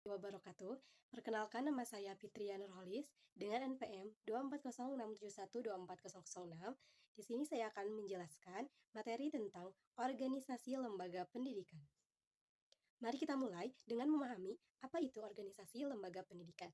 Wabarakatuh. Perkenalkan, nama saya Fitria Nurholis dengan NPM 24067124006. Di sini saya akan menjelaskan materi tentang organisasi lembaga pendidikan. Mari kita mulai dengan memahami apa itu organisasi lembaga pendidikan.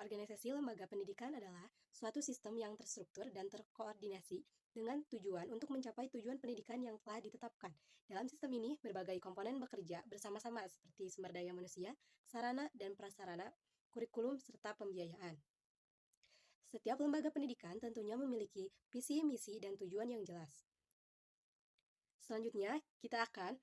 Organisasi lembaga pendidikan adalah suatu sistem yang terstruktur dan terkoordinasi dengan tujuan untuk mencapai tujuan pendidikan yang telah ditetapkan. Dalam sistem ini, berbagai komponen bekerja bersama-sama seperti sumber daya manusia, sarana dan prasarana, kurikulum, serta pembiayaan. Setiap lembaga pendidikan tentunya memiliki visi, misi, dan tujuan yang jelas. Selanjutnya, kita akan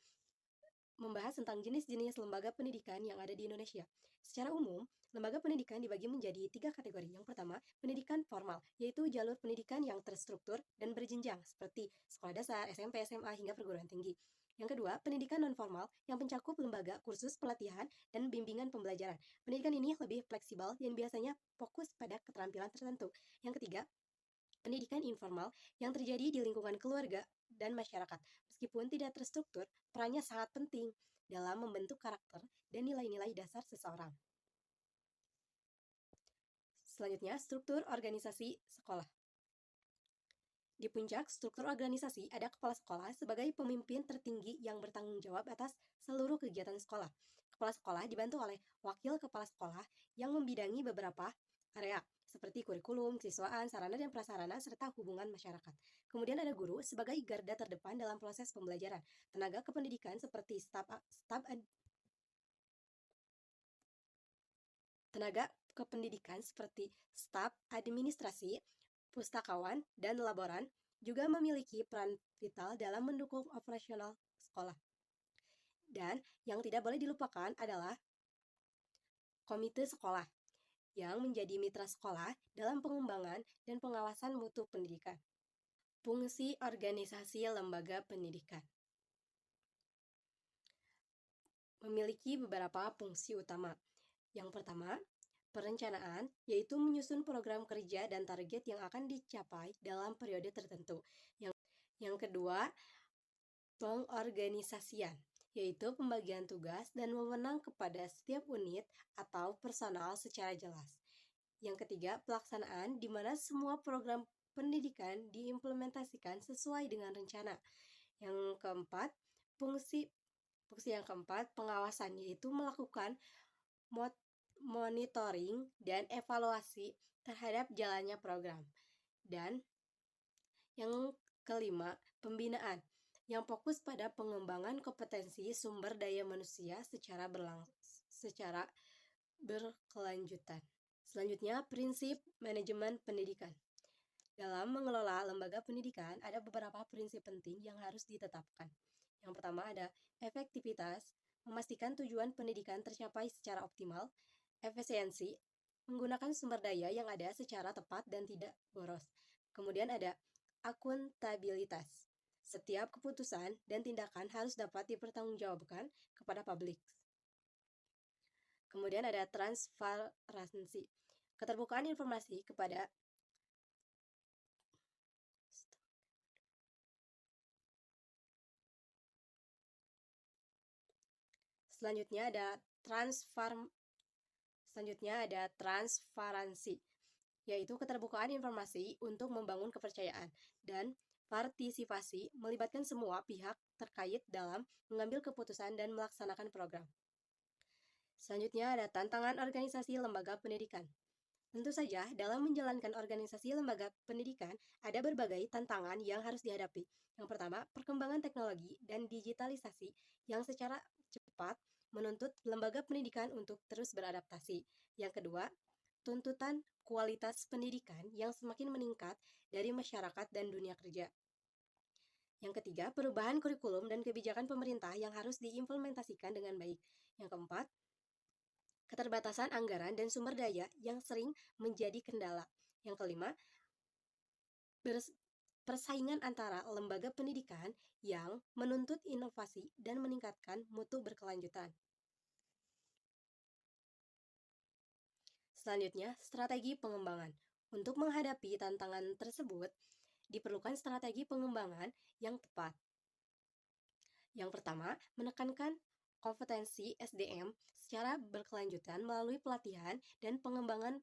membahas tentang jenis-jenis lembaga pendidikan yang ada di Indonesia. Secara umum, lembaga pendidikan dibagi menjadi 3 kategori. Yang pertama, pendidikan formal, yaitu jalur pendidikan yang terstruktur dan berjenjang, seperti sekolah dasar, SMP, SMA, hingga perguruan tinggi. Yang kedua, pendidikan non-formal yang mencakup lembaga, kursus, pelatihan, dan bimbingan pembelajaran. Pendidikan ini lebih fleksibel dan biasanya fokus pada keterampilan tertentu. Yang ketiga, pendidikan informal yang terjadi di lingkungan keluarga dan masyarakat. Meskipun tidak terstruktur, perannya sangat penting dalam membentuk karakter dan nilai-nilai dasar seseorang. Selanjutnya, struktur organisasi sekolah. Di puncak struktur organisasi ada kepala sekolah sebagai pemimpin tertinggi yang bertanggung jawab atas seluruh kegiatan sekolah. Kepala sekolah dibantu oleh wakil kepala sekolah yang membidangi beberapa area seperti kurikulum, siswaan, sarana dan prasarana, serta hubungan masyarakat. Kemudian ada guru sebagai garda terdepan dalam proses pembelajaran. Tenaga kependidikan seperti staf administrasi, pustakawan, dan laboran juga memiliki peran vital dalam mendukung operasional sekolah. Dan yang tidak boleh dilupakan adalah komite sekolah yang menjadi mitra sekolah dalam pengembangan dan pengawasan mutu pendidikan. Fungsi organisasi lembaga pendidikan memiliki beberapa fungsi utama. Yang pertama, perencanaan, yaitu menyusun program kerja dan target yang akan dicapai dalam periode tertentu. Yang kedua, pengorganisasian, yaitu pembagian tugas dan wewenang kepada setiap unit atau personal secara jelas. Yang ketiga, pelaksanaan, di mana semua program pendidikan diimplementasikan sesuai dengan rencana. Yang keempat, fungsi yang keempat, pengawasan, yaitu melakukan monitoring dan evaluasi terhadap jalannya program. Dan yang kelima, pembinaan, yang fokus pada pengembangan kompetensi sumber daya manusia secara berkelanjutan. Selanjutnya, prinsip manajemen pendidikan. Dalam mengelola lembaga pendidikan, ada beberapa prinsip penting yang harus ditetapkan. Yang pertama ada efektivitas, memastikan tujuan pendidikan tercapai secara optimal. Efisiensi, menggunakan sumber daya yang ada secara tepat dan tidak boros. Kemudian ada akuntabilitas. Setiap keputusan dan tindakan harus dapat dipertanggungjawabkan kepada publik. Kemudian ada transparansi, keterbukaan informasi kepada Selanjutnya ada transparansi, yaitu keterbukaan informasi untuk membangun kepercayaan, dan partisipasi melibatkan semua pihak terkait dalam mengambil keputusan dan melaksanakan program. Selanjutnya ada tantangan organisasi lembaga pendidikan. Tentu saja, dalam menjalankan organisasi lembaga pendidikan, ada berbagai tantangan yang harus dihadapi. Yang pertama, perkembangan teknologi dan digitalisasi yang secara cepat menuntut lembaga pendidikan untuk terus beradaptasi. Yang kedua, tuntutan kualitas pendidikan yang semakin meningkat dari masyarakat dan dunia kerja. Yang ketiga, perubahan kurikulum dan kebijakan pemerintah yang harus diimplementasikan dengan baik. Yang keempat, keterbatasan anggaran dan sumber daya yang sering menjadi kendala. Yang kelima, persaingan antara lembaga pendidikan yang menuntut inovasi dan meningkatkan mutu berkelanjutan. Selanjutnya, strategi pengembangan. Untuk menghadapi tantangan tersebut, diperlukan strategi pengembangan yang tepat. Yang pertama, menekankan kompetensi SDM secara berkelanjutan melalui pelatihan dan pengembangan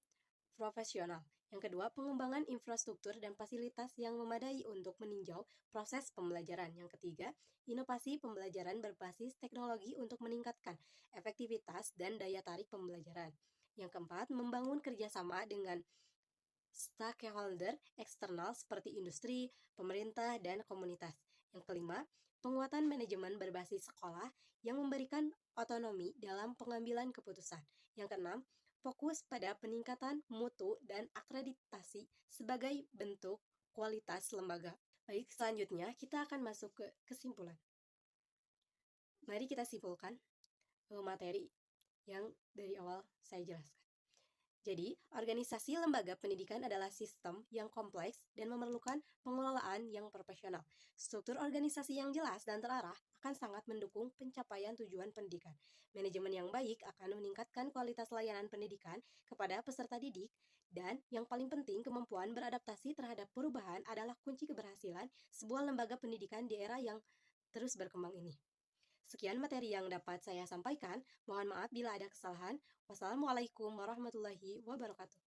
profesional. Yang kedua, pengembangan infrastruktur dan fasilitas yang memadai untuk meninjau proses pembelajaran. Yang ketiga, inovasi pembelajaran berbasis teknologi untuk meningkatkan efektivitas dan daya tarik pembelajaran. Yang keempat, membangun kerjasama dengan stakeholder eksternal seperti industri, pemerintah, dan komunitas. Yang kelima, penguatan manajemen berbasis sekolah yang memberikan otonomi dalam pengambilan keputusan. Yang keenam, fokus pada peningkatan mutu dan akreditasi sebagai bentuk kualitas lembaga. Baik, selanjutnya kita akan masuk ke kesimpulan. Mari kita simpulkan materi yang dari awal saya jelaskan. Jadi, organisasi lembaga pendidikan adalah sistem yang kompleks dan memerlukan pengelolaan yang profesional. Struktur organisasi yang jelas dan terarah akan sangat mendukung pencapaian tujuan pendidikan. Manajemen yang baik akan meningkatkan kualitas layanan pendidikan kepada peserta didik, dan yang paling penting, kemampuan beradaptasi terhadap perubahan adalah kunci keberhasilan sebuah lembaga pendidikan di era yang terus berkembang ini. Sekian materi yang dapat saya sampaikan. Mohon maaf bila ada kesalahan. Wassalamualaikum warahmatullahi wabarakatuh.